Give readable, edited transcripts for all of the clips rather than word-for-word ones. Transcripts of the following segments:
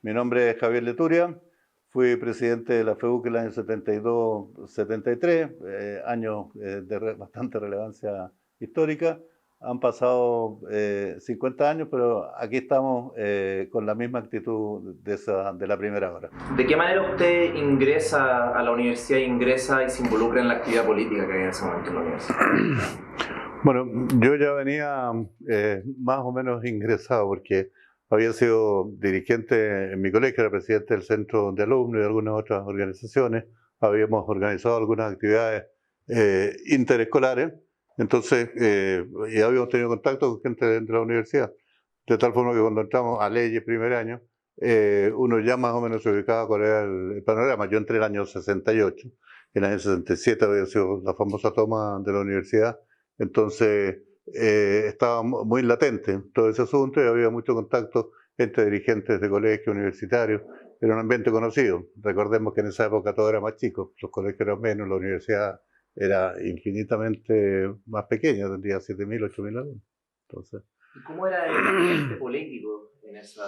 Mi nombre es Javier Leturia, fui presidente de la FEUC el año 72-73, años bastante relevancia histórica. Han pasado 50 años, pero aquí estamos con la misma actitud de la primera hora. ¿De qué manera usted ingresa a la universidad, ingresa y se involucra en la actividad política que hay en ese momento en la universidad? Bueno, yo ya venía más o menos ingresado porque había sido dirigente en mi colegio, era presidente del centro de alumnos y de algunas otras organizaciones. Habíamos organizado algunas actividades interescolares, entonces y habíamos tenido contacto con gente de la universidad. De tal forma que cuando entramos a leyes primer año, uno ya más o menos se ubicaba cuál era el panorama. Yo entré el año 68, en el año 67 había sido la famosa toma de la universidad. Entonces estaba muy latente todo ese asunto y había mucho contacto entre dirigentes de colegios universitarios. Era un ambiente conocido. Recordemos que en esa época todo era más chico, los colegios eran menos, la universidad era infinitamente más pequeña, tendría 7.000, 8.000 alumnos. Entonces, ¿Y cómo era el ambiente político en ese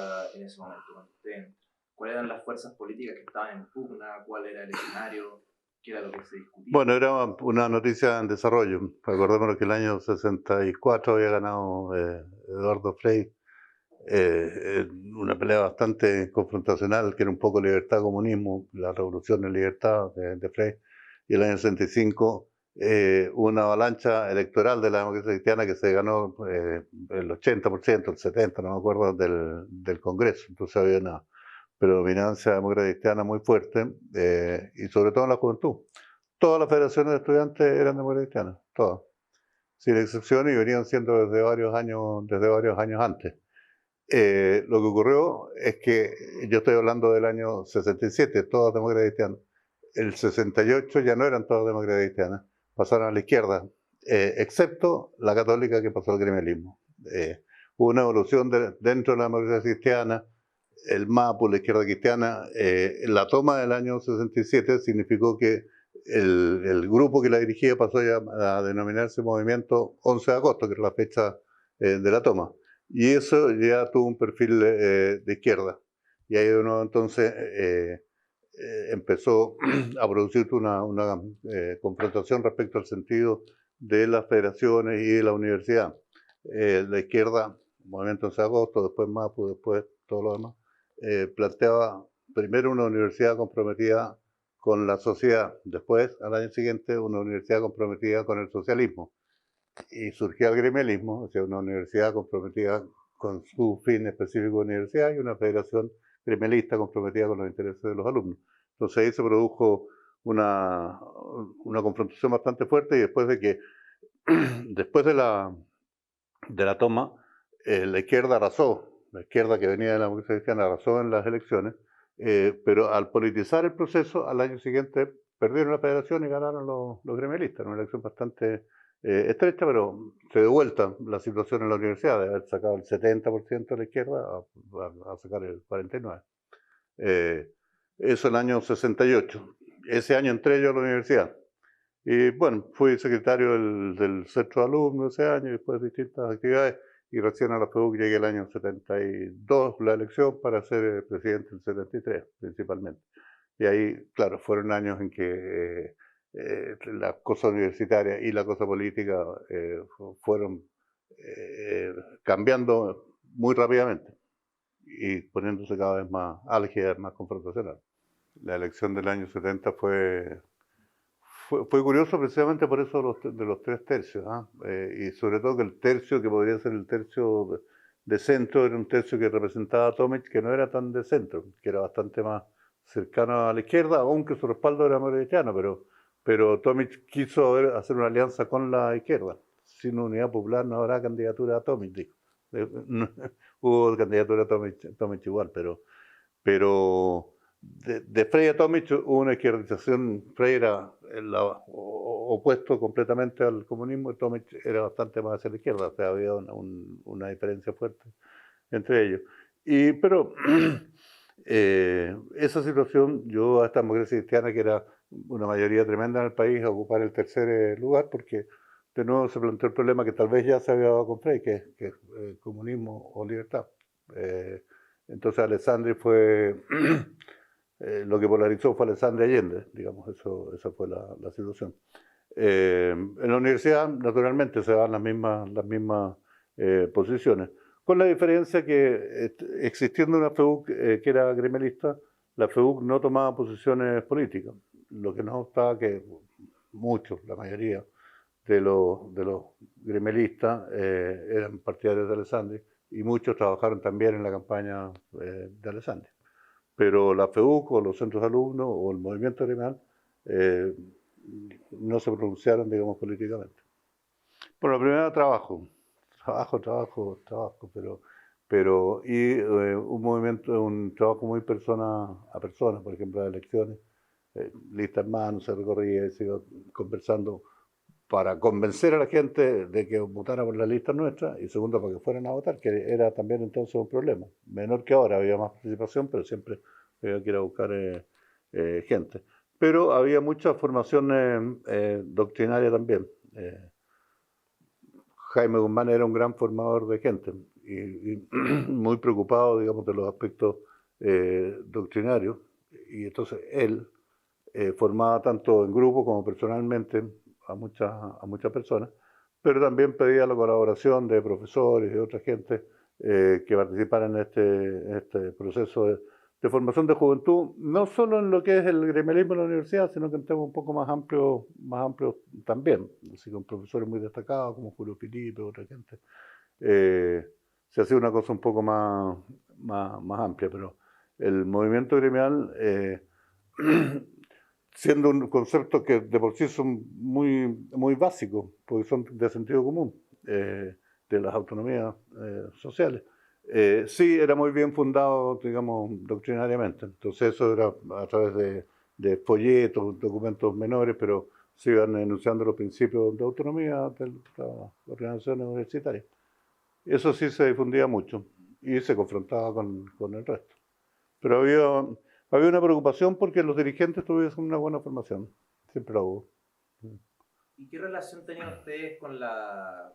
momento cuando usted entra? ¿Cuáles eran las fuerzas políticas que estaban en pugna? ¿Cuál era el escenario? ¿Qué era lo que se discutía? bueno, era una noticia en desarrollo. Recordémonos que el año 64 había ganado Eduardo Frei, una pelea bastante confrontacional, que era un poco libertad-comunismo, la revolución en libertad de Frei, y el año 65 una avalancha electoral de la democracia cristiana que se ganó el 80%, el 70%, no me acuerdo, del Congreso. Entonces había una predominancia democrática cristiana muy fuerte, y sobre todo en la juventud. Todas las federaciones de estudiantes eran democráticas cristianas, todas, sin excepción, y venían siendo desde varios años antes. Lo que ocurrió es que yo estoy hablando del año 67, todas democracias cristianas. El 68 ya no eran todas democracias cristianas, pasaron a la izquierda, excepto la católica que pasó al gremialismo. Hubo una evolución dentro de la democracia cristiana, el MAPU, la izquierda cristiana. La toma del año 67 significó que el grupo que la dirigía pasó ya a denominarse Movimiento 11 de agosto, que era la fecha de la toma. Y eso ya tuvo un perfil de izquierda. Y ahí uno entonces empezó a producir una confrontación respecto al sentido de las federaciones y de la universidad. La izquierda, Movimiento 11 de agosto, después MAPU, después todo lo demás, planteaba primero una universidad comprometida con la sociedad, después, al año siguiente, una universidad comprometida con el socialismo. Y surgía el gremialismo, o sea, una universidad comprometida con su fin específico de universidad y una federación gremialista comprometida con los intereses de los alumnos. Entonces ahí se produjo una confrontación bastante fuerte, y después de que, después de la toma, la izquierda arrasó, la izquierda que venía de la democracia cristiana arrasó en las elecciones, pero al politizar el proceso, al año siguiente perdieron la federación y ganaron los gremialistas, una elección bastante estrecha, pero se dio vuelta la situación en la universidad, de haber sacado el 70% de la izquierda a sacar el 49%. Eso el año 68. Ese año entré yo a la universidad. Y bueno, fui secretario del centro de alumnos ese año, y después de distintas actividades, y recién a la FEUC llegué el año 72, la elección, para ser presidente en 73, principalmente. Y ahí, claro, fueron años en que la cosa universitaria y la cosa política fueron cambiando muy rápidamente y poniéndose cada vez más álgidas, más confrontacional. La elección del año 70 fue curioso precisamente por eso de los tres tercios, ¿ah? Y sobre todo que el tercio que podría ser el tercio de centro era un tercio que representaba a Tomic, que no era tan de centro, que era bastante más cercano a la izquierda, aunque su respaldo era cristiano, pero Tomic quiso hacer una alianza con la izquierda. Sin unidad popular no habrá candidatura a Tomic, dijo. Hubo candidatura a Tomic igual, pero de Frei a Tomic hubo una izquierdización. Frei era opuesto completamente al comunismo, y Tomic era bastante más hacia la izquierda, o sea, había una diferencia fuerte entre ellos. Pero esa situación llevó a esta democracia cristiana, que era una mayoría tremenda en el país, a ocupar el tercer lugar, porque de nuevo se planteó el problema que tal vez ya se había dado con Frei, que es comunismo o libertad. Entonces Alessandri fue, lo que polarizó fue Alessandri Allende, digamos, esa fue la situación. En la universidad, naturalmente, se dan las mismas posiciones, con la diferencia que existiendo una FEUC que era gremialista, la FEUC no tomaba posiciones políticas, lo que nos obstaba que muchos, la mayoría de los gremialistas eran partidarios de Alessandri y muchos trabajaron también en la campaña de Alessandri. Pero la FEUC o los centros de alumnos o el movimiento gremial no se pronunciaron, digamos, políticamente. Bueno, primero trabajo, y un trabajo muy persona a persona, por ejemplo, las elecciones, lista en mano, se recorría y se iba conversando para convencer a la gente de que votara por la lista nuestra y segundo para que fueran a votar, que era también entonces un problema. Menor que ahora, había más participación, pero siempre había que ir a buscar gente. Pero había mucha formación doctrinaria también. Jaime Guzmán era un gran formador de gente y muy preocupado, digamos, de los aspectos doctrinarios. Y entonces él formaba tanto en grupo como personalmente a muchas personas, pero también pedía la colaboración de profesores y de otra gente que participaran en este proceso de formación de juventud, no solo en lo que es el gremialismo en la universidad, sino que en temas un poco más amplios también, así con profesores muy destacados como Julio Filipe, otra gente. Se hacía una cosa un poco más amplia, pero el movimiento gremial, siendo un concepto que de por sí son muy básicos, porque son de sentido común, de las autonomías sociales, sí era muy bien fundado, digamos, doctrinariamente. Entonces eso era a través de folletos, documentos menores, pero se iban enunciando los principios de autonomía de las organizaciones universitarias. Eso sí se difundía mucho y se confrontaba con el resto. Pero había una preocupación porque los dirigentes tuviesen una buena formación. Siempre la hubo. ¿Y qué relación tenían ustedes con la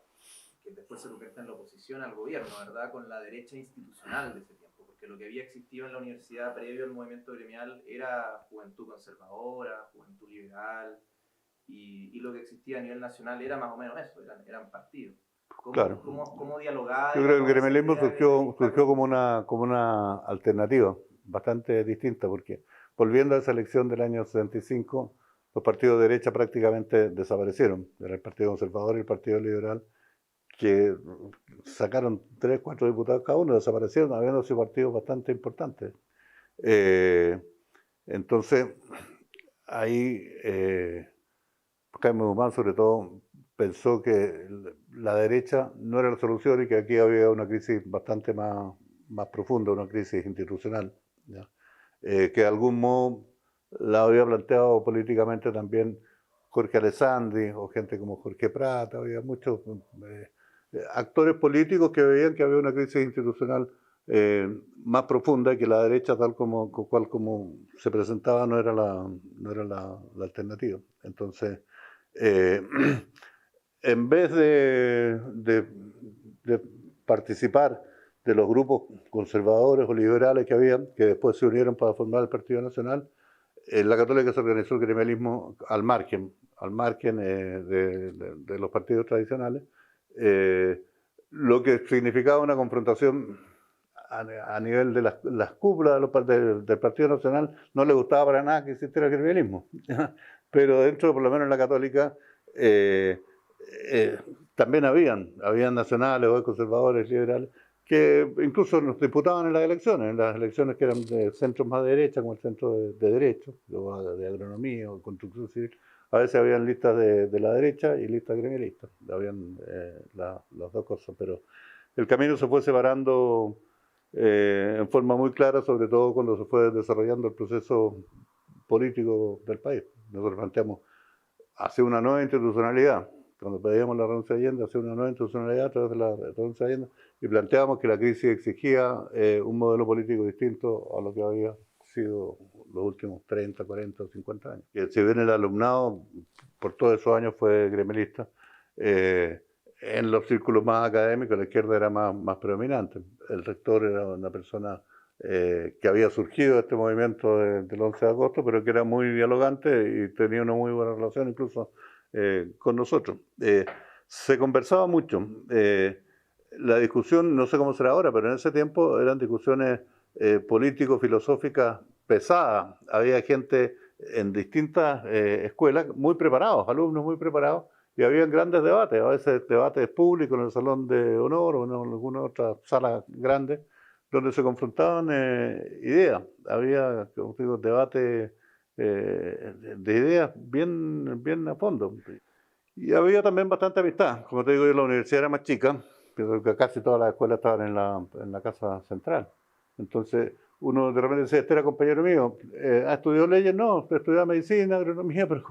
que después se convierte en la oposición al gobierno, ¿verdad? Con la derecha institucional de ese tiempo? Porque lo que había existido en la universidad previo al movimiento gremial era juventud conservadora, juventud liberal, y lo que existía a nivel nacional era más o menos eso, eran partidos. Claro. ¿Cómo dialogaba? Yo creo que el gremialismo surgió como una alternativa bastante distinta, porque volviendo a esa elección del año 65, los partidos de derecha prácticamente desaparecieron. Era el Partido Conservador y el Partido Liberal, que sacaron 3, 4 diputados cada uno, desaparecieron, habiendo sido partidos bastante importantes. Entonces, ahí Jaime Guzmán, sobre todo, pensó que la derecha no era la solución y que aquí había una crisis bastante más profunda, una crisis institucional, ¿ya? Que de algún modo la había planteado políticamente también Jorge Alessandri o gente como Jorge Prata. Había muchos actores políticos que veían que había una crisis institucional más profunda y que la derecha tal como se presentaba no era la alternativa. Entonces, en vez de participar de los grupos conservadores o liberales que había, que después se unieron para formar el Partido Nacional, la Católica se organizó el gremialismo al margen de los partidos tradicionales, lo que significaba una confrontación a nivel de las cúpulas del Partido Nacional. No le gustaba para nada que existiera el gremialismo, pero dentro, por lo menos en la Católica, también habían nacionales o conservadores, liberales, que incluso nos disputaban en las elecciones que eran de centros más de derecha, como el centro de derecho, o de agronomía o construcción civil. A veces habían listas de la derecha y listas gremialistas, habían las dos cosas, pero el camino se fue separando en forma muy clara, sobre todo cuando se fue desarrollando el proceso político del país. Nosotros planteamos hacer una nueva institucionalidad. Cuando pedíamos la renuncia de Allende, hacer una nueva institucionalidad a través de la renuncia de Allende, y planteábamos que la crisis exigía un modelo político distinto a lo que había sido los últimos 30, 40 o 50 años. Que si bien el alumnado por todos esos años fue gremialista, en los círculos más académicos la izquierda era más predominante. El rector era una persona que había surgido este movimiento del 11 de agosto, pero que era muy dialogante y tenía una muy buena relación incluso con nosotros. Se conversaba mucho. La discusión, no sé cómo será ahora, pero en ese tiempo eran discusiones político-filosóficas pesadas. Había gente en distintas escuelas muy preparados, alumnos muy preparados, y había grandes debates, a veces debates públicos en el Salón de Honor o en alguna otra sala grande, donde se confrontaban ideas. Había, como digo, debates de ideas bien a fondo. Y había también bastante amistad. Como te digo, yo la universidad era más chica, pero que casi todas las escuelas estaban en la casa central. Entonces, uno de repente decía, este era compañero mío, ¿estudió leyes? No, estudiaba medicina, agronomía, pero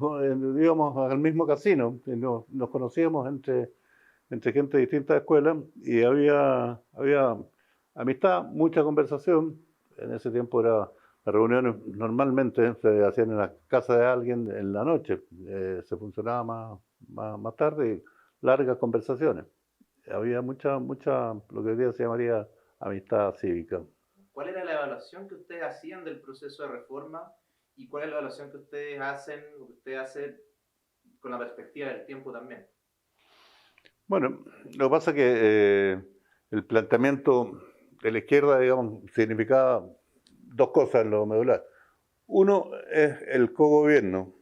íbamos al mismo casino, y nos conocíamos entre gente de distintas escuelas, y había amistad, mucha conversación. En ese tiempo las reuniones normalmente se hacían en la casa de alguien en la noche, se funcionaba más tarde, y largas conversaciones. Había mucha, lo que hoy día se llamaría amistad cívica. ¿Cuál era la evaluación que ustedes hacían del proceso de reforma y cuál es la evaluación que ustedes hacen o que usted hace con la perspectiva del tiempo también? Bueno, lo que pasa es que el planteamiento de la izquierda, digamos, significaba dos cosas en lo medular. Uno es el cogobierno,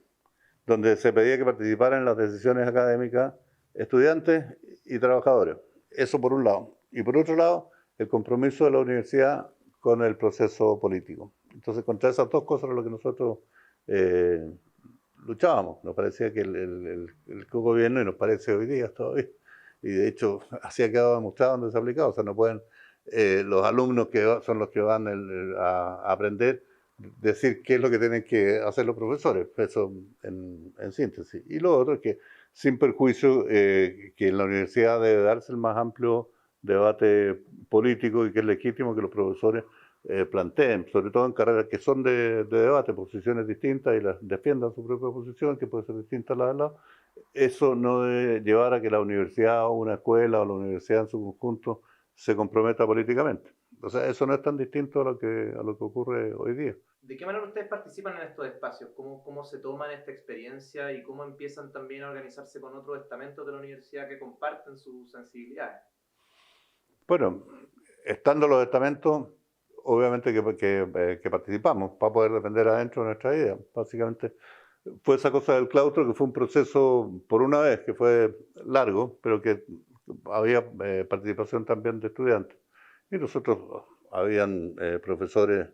donde se pedía que participaran en las decisiones académicas estudiantes y trabajadores. Eso por un lado. Y por otro lado, el compromiso de la universidad con el proceso político. Entonces, contra esas dos cosas era lo que nosotros luchábamos. Nos parecía que el cogobierno, y nos parece hoy día todavía, y de hecho así ha quedado demostrado donde se ha aplicado. O sea, no pueden los alumnos que son los que van a aprender decir qué es lo que tienen que hacer los profesores, eso en síntesis. Y lo otro es que, sin perjuicio, que en la universidad debe darse el más amplio debate político y que es legítimo que los profesores planteen, sobre todo en carreras que son de debate, posiciones distintas y las defiendan su propia posición, que puede ser distinta a la de lado. Eso no debe llevar a que la universidad o una escuela o la universidad en su conjunto se comprometa políticamente. O sea, eso no es tan distinto a lo que ocurre hoy día. ¿De qué manera ustedes participan en estos espacios? ¿Cómo se toman esta experiencia y cómo empiezan también a organizarse con otros estamentos de la universidad que comparten sus sensibilidades? Bueno, estando los estamentos, obviamente que participamos para poder defender adentro nuestra idea. Básicamente fue esa cosa del claustro que fue un proceso por una vez, que fue largo, pero que había participación también de estudiantes. Y nosotros, habían profesores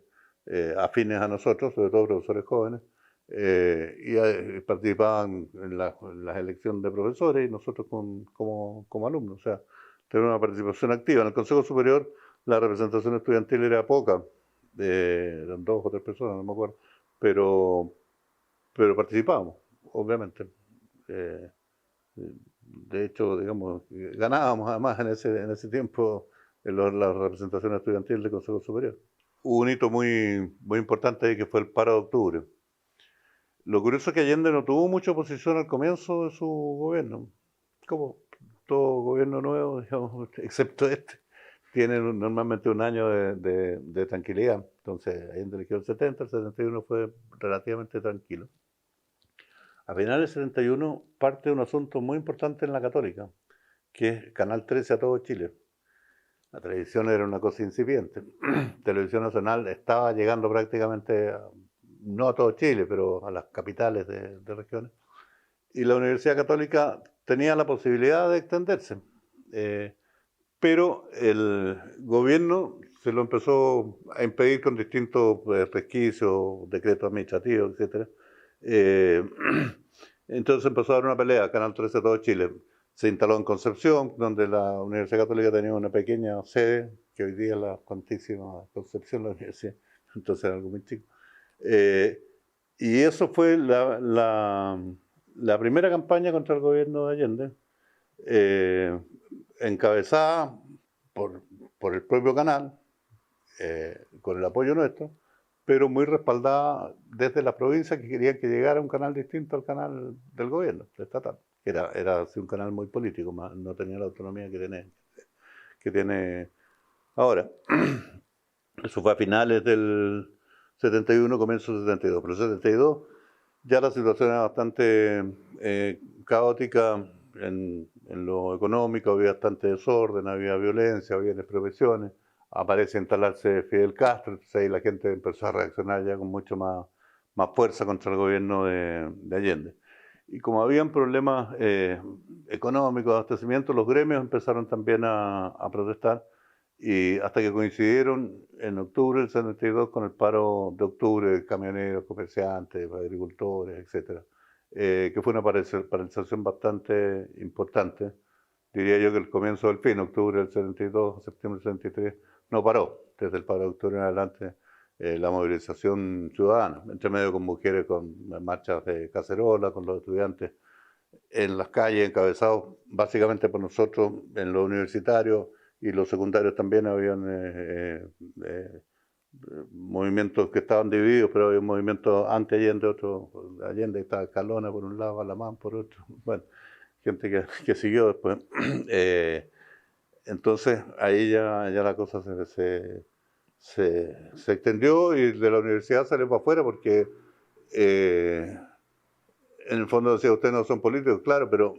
afines a nosotros, sobre todo profesores jóvenes, y participaban en la elección de profesores y nosotros como alumnos. O sea, tener una participación activa. En el Consejo Superior la representación estudiantil era poca, eran 2 o 3 personas, no me acuerdo, pero participábamos, obviamente. De hecho, digamos, ganábamos además en ese tiempo la representación estudiantil del Consejo Superior. Hubo un hito muy importante ahí que fue el paro de octubre. Lo curioso es que Allende no tuvo mucha oposición al comienzo de su gobierno, como todo gobierno nuevo, digamos, excepto este, tiene normalmente un año de tranquilidad. Entonces, Allende eligió el 70, el 71 fue relativamente tranquilo. A finales del 71 parte un asunto muy importante en la Católica, que es Canal 13 a todo Chile. La televisión era una cosa incipiente. Televisión Nacional estaba llegando prácticamente, no a todo Chile, pero a las capitales de regiones. Y la Universidad Católica tenía la posibilidad de extenderse. Pero el gobierno se lo empezó a impedir con distintos resquicios, decretos administrativos, etc. Entonces empezó a dar una pelea, Canal 13 de todo Chile. Se instaló en Concepción, donde la Universidad Católica tenía una pequeña sede, que hoy día es la cuantísima Concepción, la universidad, entonces era algo muy chico. Y eso fue la primera campaña contra el gobierno de Allende, encabezada por el propio canal, con el apoyo nuestro, pero muy respaldada desde la provincia, que querían que llegara un canal distinto al canal del gobierno, estatal. Era así un canal muy político, no tenía la autonomía que tiene ahora. Eso fue a finales del 71, comienzo del 72. Pero el 72 ya la situación era bastante caótica en lo económico, había bastante desorden, había violencia, había expropiaciones. Aparece instalarse Fidel Castro, entonces ahí la gente empezó a reaccionar ya con mucho más fuerza contra el gobierno de Allende. Y como habían problemas económicos, de abastecimiento, los gremios empezaron también a protestar, y hasta que coincidieron en octubre del 72 con el paro de octubre de camioneros, comerciantes, agricultores, etcétera, que fue una paralización bastante importante. Diría yo que el comienzo del fin, octubre del 72, septiembre del 73, no paró. Desde el paro de octubre en adelante, la movilización ciudadana, entre medio con mujeres, con marchas de cacerola, con los estudiantes en las calles, encabezados básicamente por nosotros en los universitarios, y los secundarios también habían movimientos que estaban divididos, pero había un movimiento anti-Allende, otro Allende, estaba Escalona por un lado, Alamán por otro, bueno, gente que siguió después. Entonces ahí ya la cosa se extendió, y de la universidad salió para afuera porque en el fondo decía, ustedes no son políticos, claro, pero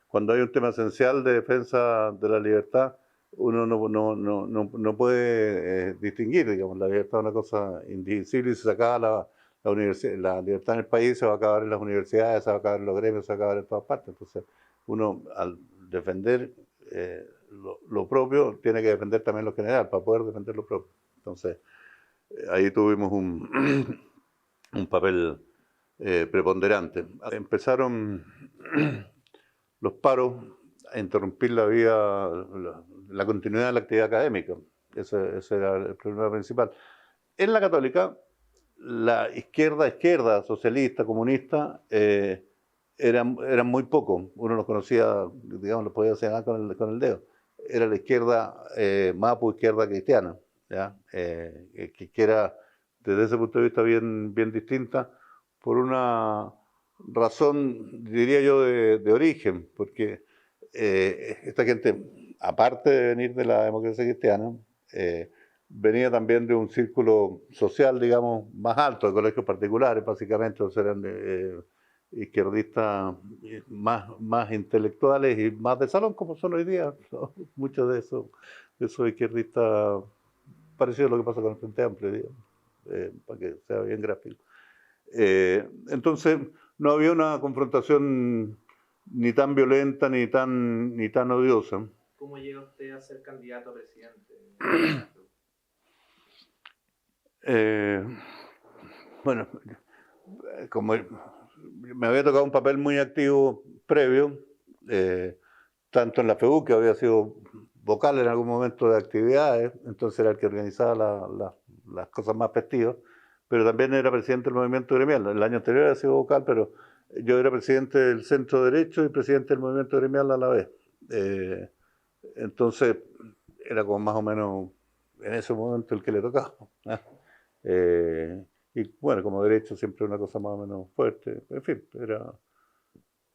cuando hay un tema esencial de defensa de la libertad, uno no puede distinguir, digamos, la libertad es una cosa indivisible, y si se acaba la libertad en el país, se va a acabar en las universidades, se va a acabar en los gremios, se va a acabar en todas partes. Entonces, uno al defender lo propio, tiene que defender también lo general, para poder defender lo propio. Entonces, ahí tuvimos un papel preponderante. Empezaron los paros a interrumpir la vida, la continuidad de la actividad académica. Ese era el problema principal. En la Católica, la izquierda, socialista, comunista, eran muy pocos. Uno los conocía, digamos, los podía señalar con el dedo. Era la izquierda mapu, izquierda cristiana, ¿ya? Que era, desde ese punto de vista, bien distinta, por una razón, diría yo, de origen, porque esta gente, aparte de venir de la democracia cristiana, venía también de un círculo social, digamos, más alto, de colegios particulares, básicamente. Entonces eran izquierdistas más intelectuales y más de salón, como son hoy día, ¿no? Muchos de esos izquierdistas, parecido a lo que pasa con el Frente Amplio, digamos, para que sea bien gráfico. Entonces no había una confrontación ni tan violenta ni tan odiosa. ¿Cómo llega usted a ser candidato a presidente? Bueno, como me había tocado un papel muy activo previo, tanto en la FEU, que había sido vocal en algún momento de actividades, entonces era el que organizaba las cosas más festivas, pero también era presidente del movimiento gremial. El año anterior había sido vocal, pero yo era presidente del centro derecho y presidente del movimiento gremial a la vez. Entonces era como más o menos en ese momento el que le tocaba. Y bueno, como derecho siempre una cosa más o menos fuerte. En fin,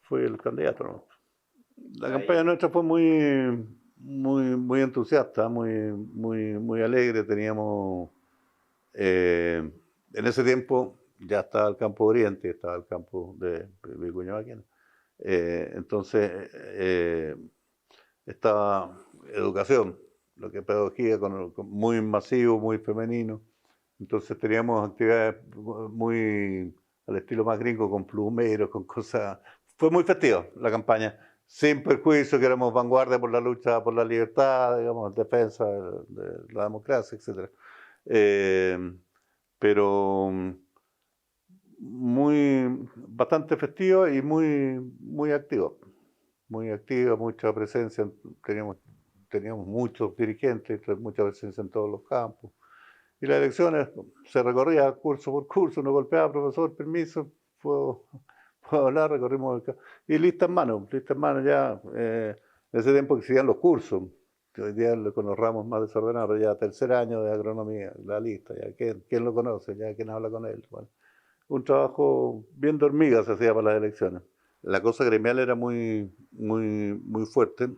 fui el candidato, ¿no? La campaña nuestra fue muy entusiasta, muy alegre. Teníamos, en ese tiempo ya estaba el campo Oriente, estaba el campo de Vicuña Maquena. Entonces estaba educación, lo que es pedagogía, muy masivo, muy femenino. Entonces teníamos actividades muy al estilo más gringo, con plumeros, con cosas. Fue muy festiva la campaña, sin perjuicio que éramos vanguardia por la lucha por la libertad, digamos, defensa de la democracia, etc. Pero bastante festiva y muy activa. Muy activa, mucha presencia. Teníamos muchos dirigentes, mucha presencia en todos los campos. Y las elecciones se recorría curso por curso, uno golpeaba, profesor, permiso, puedo hablar, recorrimos y lista en mano ya. En ese tiempo existían los cursos, que hoy día con los ramos más desordenados, pero ya tercer año de agronomía, la lista, ya ¿quién lo conoce? Ya ¿quién habla con él? Bueno, un trabajo bien de hormiga se hacía para las elecciones. La cosa gremial era muy fuerte,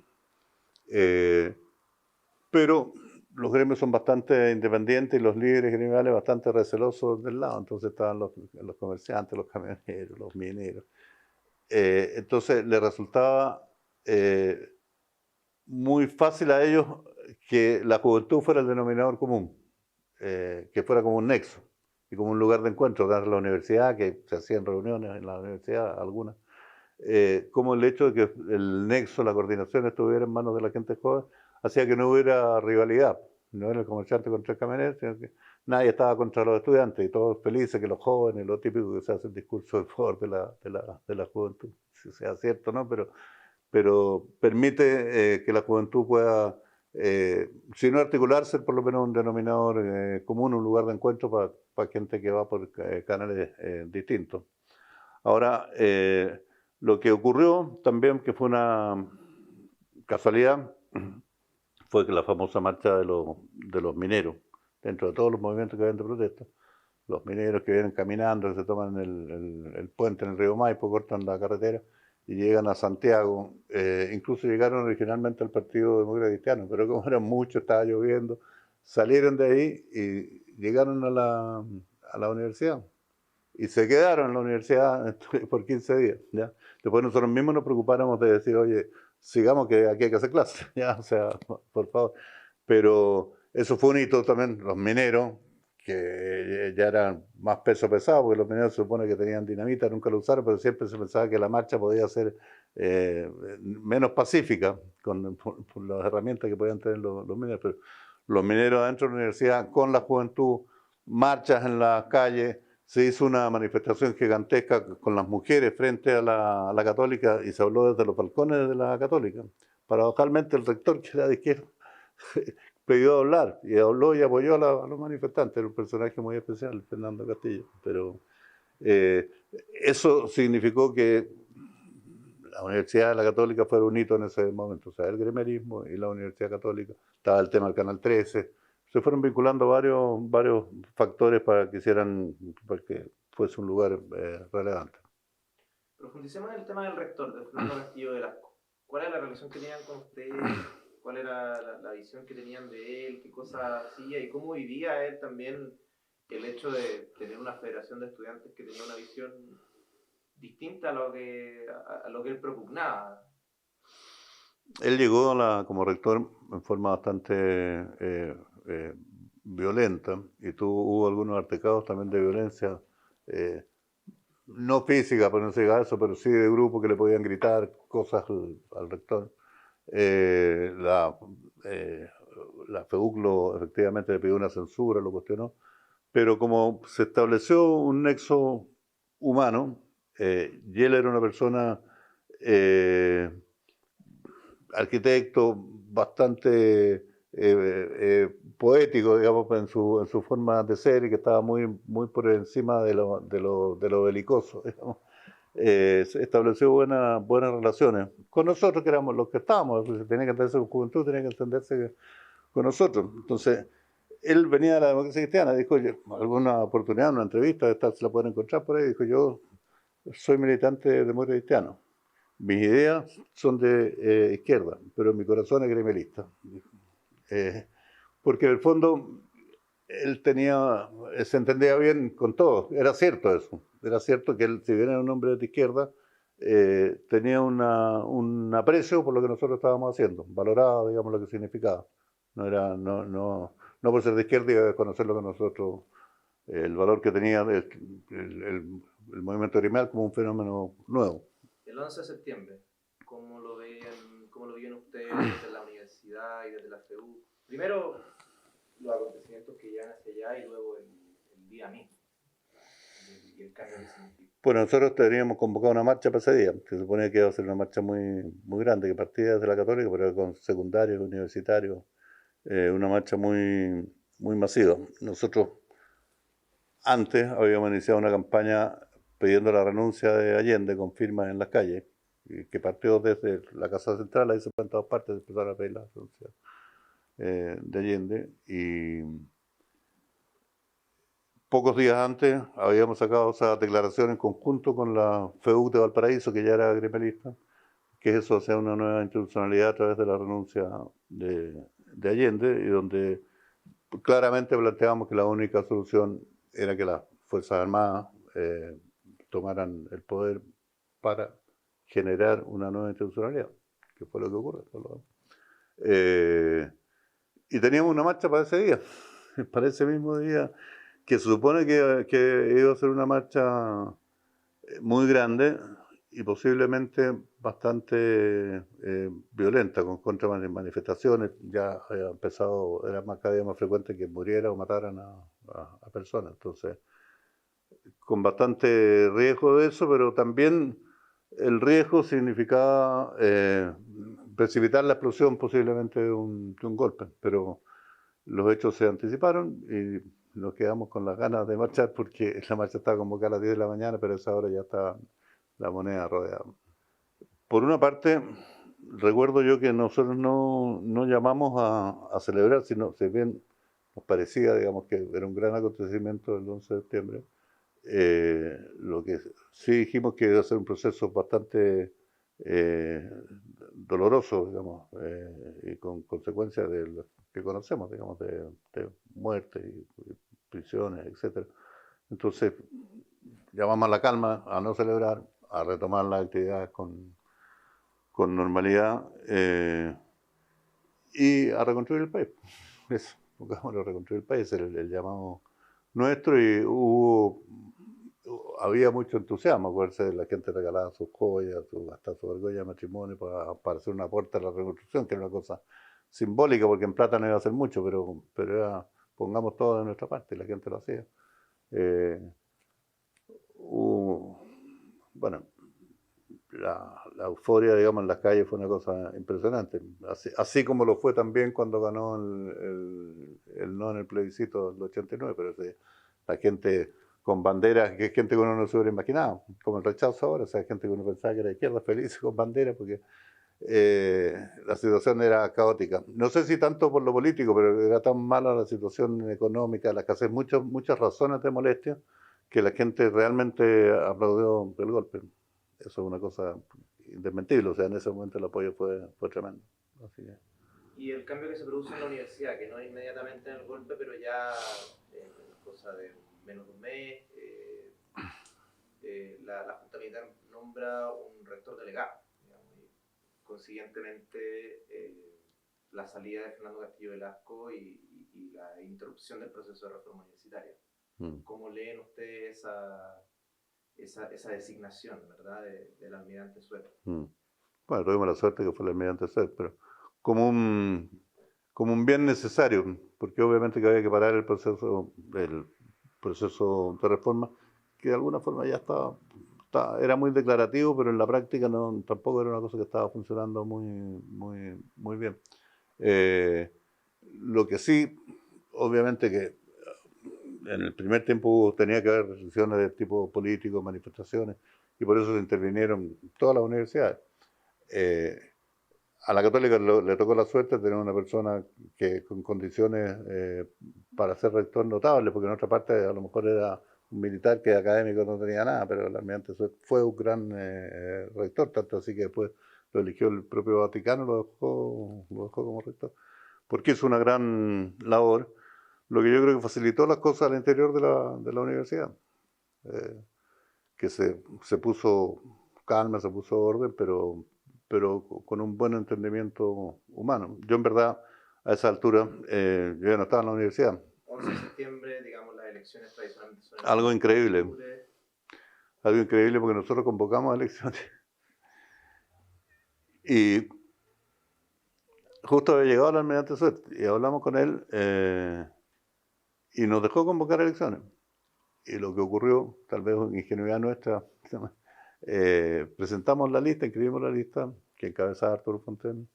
pero los gremios son bastante independientes y los líderes gremiales bastante recelosos del lado. Entonces estaban los comerciantes, los camioneros, los mineros. Entonces les resultaba muy fácil a ellos que la juventud fuera el denominador común, que fuera como un nexo y como un lugar de encuentro, dar la universidad, que se hacían reuniones en la universidad, algunas, como el hecho de que el nexo, la coordinación estuviera en manos de la gente joven, hacía que no hubiera rivalidad, no era el comerciante contra el camionero, sino que nadie estaba contra los estudiantes y todos felices que los jóvenes, lo típico que se hace el discurso de favor de la juventud, si sea cierto o no, pero permite que la juventud pueda, si no articularse, por lo menos un denominador común, un lugar de encuentro para gente que va por canales distintos. Ahora, lo que ocurrió también, que fue una casualidad, fue que la famosa marcha de los mineros, dentro de todos los movimientos que habían de protesta, los mineros que vienen caminando, que se toman el puente en el río Maipo, cortan la carretera y llegan a Santiago. Incluso llegaron originalmente al Partido Demócrata Cristiano, pero como eran muchos, estaba lloviendo, salieron de ahí y llegaron a la universidad. Y se quedaron en la universidad por 15 días. ¿Ya? Después nosotros mismos nos preocupáramos de decir, oye, sigamos que aquí hay que hacer clases, ¿ya? O sea, por favor. Pero eso fue un hito también, los mineros, que ya eran más peso pesado, porque los mineros se supone que tenían dinamita, nunca lo usaron, pero siempre se pensaba que la marcha podía ser menos pacífica por las herramientas que podían tener los mineros. Pero los mineros adentro de la universidad, con la juventud, marchas en las calles, se hizo una manifestación gigantesca con las mujeres frente a la Católica y se habló desde los balcones de la Católica. Paradojalmente el rector, que era de izquierda, pidió hablar y habló y apoyó a los manifestantes. Era un personaje muy especial, Fernando Castillo. Pero eso significó que la Universidad de la Católica fue un hito en ese momento. O sea, el gremialismo y la Universidad Católica. Estaba el tema del Canal 13. Se fueron vinculando varios factores para que fuese un lugar relevante. Profundicemos en el tema del rector, de Fernando Castillo Velasco. ¿Cuál era la relación que tenían con ustedes? ¿Cuál era la visión que tenían de él? ¿Qué cosas hacía? ¿Y cómo vivía él también el hecho de tener una federación de estudiantes que tenía una visión distinta a lo que él propugnaba? Él llegó como rector en forma bastante violenta y hubo algunos altercados también de violencia, no física, por no se diga eso, pero sí de grupo que le podían gritar cosas al rector. La FEUC efectivamente le pidió una censura, lo cuestionó, pero como se estableció un nexo humano, y él era una persona arquitecto bastante poético, digamos, en su forma de ser y que estaba muy por encima de lo belicoso, digamos. Se estableció buenas relaciones con nosotros, que éramos los que estábamos. Si tenía que entenderse con juventud, tenía que entenderse con nosotros. Entonces, él venía de la democracia cristiana, dijo, alguna oportunidad, una entrevista, esta se la pueden encontrar por ahí, dijo, yo soy militante demócrata cristiano. Mis ideas son de izquierda, pero mi corazón es gremialista. Porque en el fondo él se entendía bien con todo. Era cierto eso. Era cierto que él, si bien era un hombre de izquierda, tenía un aprecio por lo que nosotros estábamos haciendo. Valoraba, digamos, lo que significaba. No por ser de izquierda iba a desconocer lo que nosotros, el valor que tenía el movimiento gremial como un fenómeno nuevo. El 11 de septiembre, ¿cómo lo veían ustedes desde la universidad y desde la FEU? Primero, los acontecimientos que llegan hacia allá y luego el día mismo y el cambio que significa. Bueno, nosotros teníamos convocado una marcha para ese día. Se suponía que iba a ser una marcha muy grande, que partía desde la Católica, pero con secundarios, universitarios, una marcha muy masiva. Nosotros antes habíamos iniciado una campaña pidiendo la renuncia de Allende con firmas en las calles, que partió desde la Casa Central, ahí se fue en todas partes, empezaron a pedir la renuncia de Allende, y pocos días antes habíamos sacado esa declaración en conjunto con la FEUC de Valparaíso, que ya era gremialista, que eso sea una nueva institucionalidad a través de la renuncia de de Allende, y donde claramente planteamos que la única solución era que las Fuerzas Armadas tomaran el poder para generar una nueva institucionalidad, que fue lo que ocurrió. Y teníamos una marcha para ese día, para ese mismo día, que se supone que iba a ser una marcha muy grande y posiblemente bastante violenta, con contra manifestaciones. Ya había empezado, era cada día más frecuente que muriera o mataran a personas. Entonces, con bastante riesgo de eso, pero también el riesgo significaba precipitar la explosión posiblemente de un golpe. Pero los hechos se anticiparon y nos quedamos con las ganas de marchar porque la marcha estaba convocada a las 10 de la mañana, pero a esa hora ya estaba la moneda rodeada. Por una parte, recuerdo yo que nosotros no llamamos a celebrar, sino si bien nos parecía, digamos, que era un gran acontecimiento el 11 de septiembre, lo que sí dijimos que iba a ser un proceso bastante doloroso, digamos, y con consecuencias de lo que conocemos, digamos, de muerte y prisiones, etc. Entonces, llamamos a la calma, a no celebrar, a retomar las actividades con normalidad y a reconstruir el país. Eso, buscamos reconstruir el país, el llamado nuestro, y había mucho entusiasmo. Acuérdense, la gente regalaba sus joyas, hasta su argolla de matrimonio para hacer una aporte a la reconstrucción, que era una cosa simbólica, porque en plata no iba a hacer mucho, pero era, pongamos todo de nuestra parte, y la gente lo hacía. Bueno, la euforia, digamos, en las calles fue una cosa impresionante. Así como lo fue también cuando ganó el no en el plebiscito del 89, pero la gente con banderas, que es gente que uno no se hubiera imaginado, como el rechazo ahora, o sea, gente que uno pensaba que era de izquierda, feliz con banderas, porque la situación era caótica. No sé si tanto por lo político, pero era tan mala la situación económica, la escasez, muchas razones de molestia, que la gente realmente aplaudió el golpe. Eso es una cosa indesmentible, o sea, en ese momento el apoyo fue tremendo. Así que. Y el cambio que se produce en la universidad, que no es inmediatamente en el golpe, pero ya en cosa de menos de un mes, la Junta Militar nombra un rector delegado, digamos, y consiguientemente la salida de Fernando Castillo Velasco y la interrupción del proceso de reforma universitaria. ¿Cómo leen ustedes esa designación, ¿verdad?, del almirante Suet? Bueno, tuvimos la suerte que fue el almirante Suet, pero como un bien necesario, porque obviamente que había que parar el proceso de reforma, que de alguna forma ya era muy declarativo, pero en la práctica tampoco era una cosa que estaba funcionando muy bien. Lo que sí, obviamente que en el primer tiempo tenía que haber restricciones de tipo político, manifestaciones, y por eso se intervinieron todas las universidades. A la Católica le tocó la suerte de tener una persona que con condiciones para ser rector notables, porque en otra parte a lo mejor era un militar que académico no tenía nada, pero el almirante Suet fue un gran rector, tanto así que después lo eligió el propio Vaticano, lo dejó como rector, porque hizo una gran labor, lo que yo creo que facilitó las cosas al interior de la universidad, que se puso calma, se puso orden, pero con un buen entendimiento humano. Yo en verdad, a esa altura, yo ya no estaba en la universidad. 11 de septiembre, digamos, las elecciones tradicionalmente son... Algo increíble. Algo increíble porque nosotros convocamos elecciones. Y justo había llegado el almirante Suet y hablamos con él y nos dejó convocar elecciones. Y lo que ocurrió, tal vez en ingenuidad nuestra, presentamos la lista, inscribimos la lista que encabezaba Arturo Fontaine,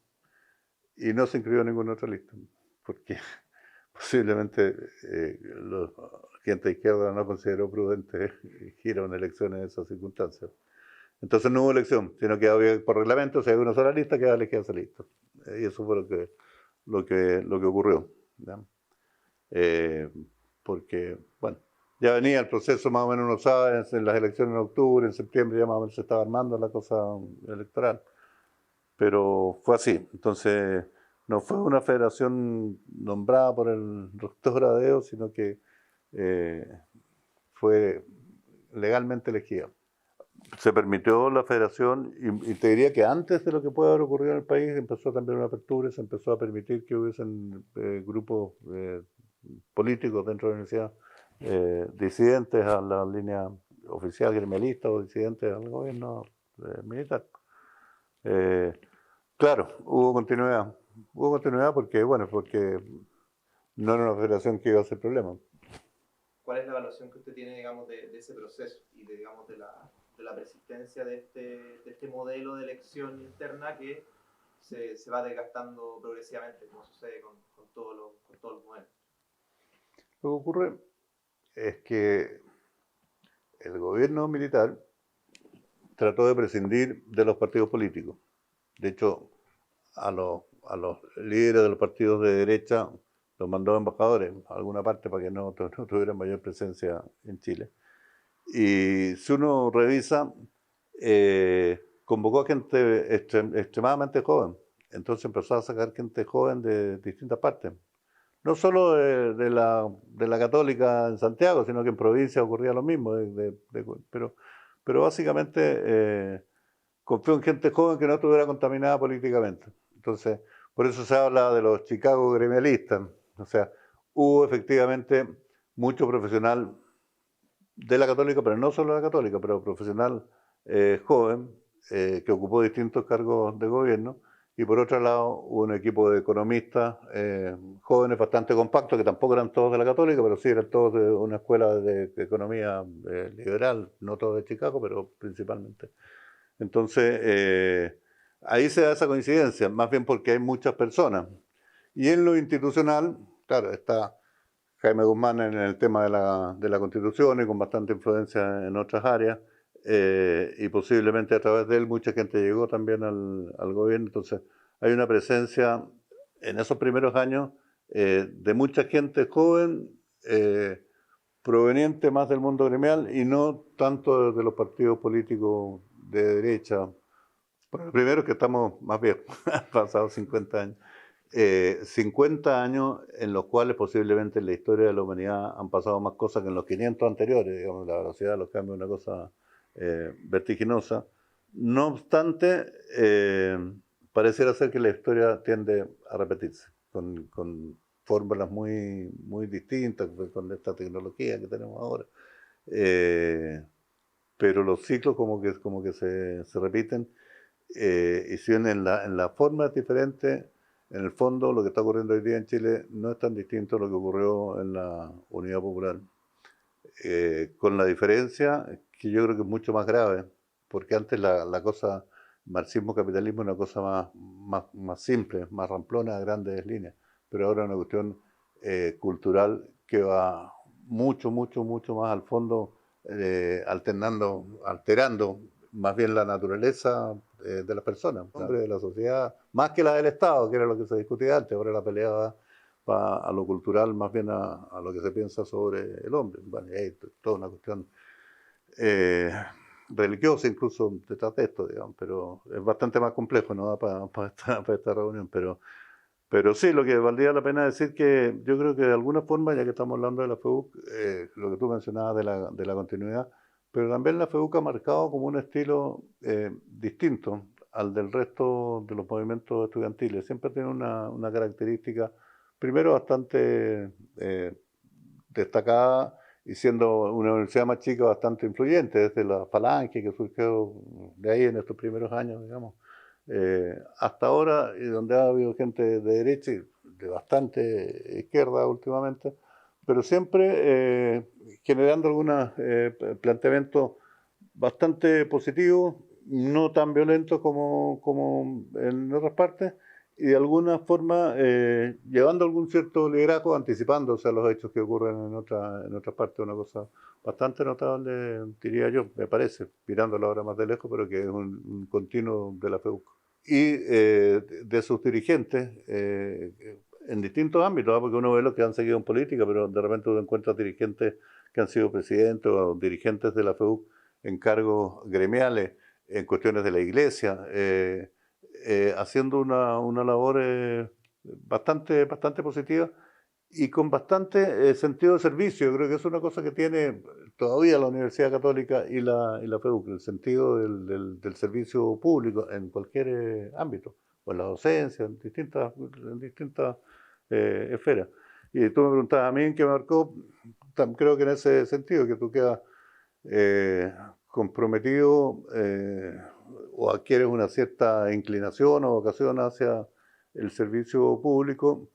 y no se inscribió ninguna otra lista, porque posiblemente la gente de izquierda no consideró prudente ir a una elección en esas circunstancias. Entonces no hubo elección, sino que había, por reglamento, si había una sola lista, quedaba elegida esa lista. Y eso fue lo que ocurrió. Porque, bueno, ya venía el proceso más o menos, uno sabe, en las elecciones en octubre, en septiembre ya más o menos se estaba armando la cosa electoral. Pero fue así. Entonces, no fue una federación nombrada por el rector Adeo, sino que fue legalmente elegida. Se permitió la federación y te diría que antes de lo que puede haber ocurrido en el país empezó también una apertura y se empezó a permitir que hubiesen grupos políticos dentro de la universidad disidentes a la línea oficial gremialista o disidentes al gobierno militar. Claro, hubo continuidad. Hubo continuidad porque, bueno, porque no era una federación que iba a ser problema. ¿Cuál es la evaluación que usted tiene, digamos, de ese proceso y de, digamos, de la persistencia de este modelo de elección interna que se va desgastando progresivamente, como sucede con todos los modelos? Lo que ocurre es que el gobierno militar trató de prescindir de los partidos políticos. De hecho, a los líderes de los partidos de derecha los mandó embajadores a alguna parte para que no tuvieran mayor presencia en Chile. Y si uno revisa, convocó a gente extremadamente joven. Entonces empezó a sacar gente joven de distintas partes. No solo de la Católica en Santiago, sino que en provincia ocurría lo mismo. Pero básicamente confió en gente joven que no estuviera contaminada políticamente. Entonces, por eso se habla de los Chicago gremialistas. O sea, hubo efectivamente mucho profesional de la Católica, pero no solo de la Católica, pero profesional joven que ocupó distintos cargos de gobierno. Y por otro lado, hubo un equipo de economistas jóvenes bastante compactos, que tampoco eran todos de la Católica, pero sí eran todos de una escuela de economía liberal, no todos de Chicago, pero principalmente. Entonces, ahí se da esa coincidencia, más bien porque hay muchas personas. Y en lo institucional, claro, está Jaime Guzmán en el tema de la Constitución y con bastante influencia en otras áreas, y posiblemente a través de él mucha gente llegó también al gobierno. Entonces, hay una presencia en esos primeros años de mucha gente joven, proveniente más del mundo gremial y no tanto de los partidos políticos de derecha. Bueno, primero que estamos más viejos, han pasado 50 años. 50 años en los cuales posiblemente en la historia de la humanidad han pasado más cosas que en los 500 anteriores, digamos, la velocidad de los cambios es una cosa vertiginosa. No obstante, pareciera ser que la historia tiende a repetirse, con fórmulas muy distintas, con esta tecnología que tenemos ahora. Pero los ciclos como que se repiten, y si bien en la forma es diferente, en el fondo lo que está ocurriendo hoy día en Chile no es tan distinto a lo que ocurrió en la Unidad Popular, con la diferencia que yo creo que es mucho más grave, porque antes la cosa, marxismo-capitalismo, es una cosa más simple, más ramplona a grandes líneas, pero ahora es una cuestión cultural que va mucho más al fondo, alterando más bien la naturaleza de las personas, de la sociedad, más que la del Estado, que era lo que se discutía antes. Ahora la pelea va a lo cultural, más bien a lo que se piensa sobre el hombre. Bueno, hay toda una cuestión religiosa incluso detrás de esto, digamos, pero es bastante más complejo, no da para esta reunión, pero sí, lo que valdría la pena decir que yo creo que de alguna forma, ya que estamos hablando de la FEUC, lo que tú mencionabas de la continuidad, pero también la FEUC ha marcado como un estilo distinto al del resto de los movimientos estudiantiles. Siempre tiene una característica, primero bastante destacada y siendo una universidad más chica bastante influyente, desde la Falange que surgió de ahí en estos primeros años, digamos. Hasta ahora, y donde ha habido gente de derecha y de bastante izquierda últimamente, pero siempre generando algunos planteamientos bastante positivos, no tan violentos como en otras partes, y de alguna forma llevando algún cierto liderazgo, anticipándose a los hechos que ocurren en otras partes, una cosa bastante notable, diría yo, me parece, mirándolo ahora más de lejos, pero que es un continuo de la FEUC. Y de sus dirigentes, en distintos ámbitos, porque uno ve los que han seguido en política, pero de repente uno encuentra dirigentes que han sido presidentes o dirigentes de la FEUC en cargos gremiales, en cuestiones de la iglesia, haciendo una labor bastante positiva y con bastante sentido de servicio. Yo creo que es una cosa que tiene todavía la Universidad Católica y la FEUC, el sentido del servicio público en cualquier ámbito, o en la docencia, en distintas esferas. Y tú me preguntabas a mí en qué me marcó, creo que en ese sentido, que tú quedas comprometido o adquieres una cierta inclinación o vocación hacia el servicio público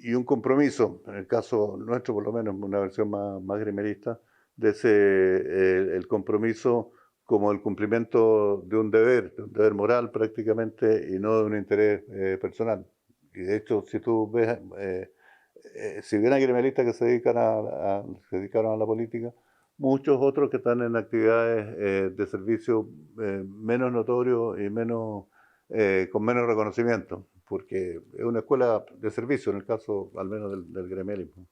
y un compromiso, en el caso nuestro por lo menos, una versión más grimerista, de ese, el compromiso como el cumplimiento de un deber moral prácticamente y no de un interés personal. Y de hecho, si tú ves, si bien hay gremialistas que se dedicaron a la política, muchos otros que están en actividades de servicio menos notorios y con menos reconocimiento, porque es una escuela de servicio en el caso al menos del gremialismo.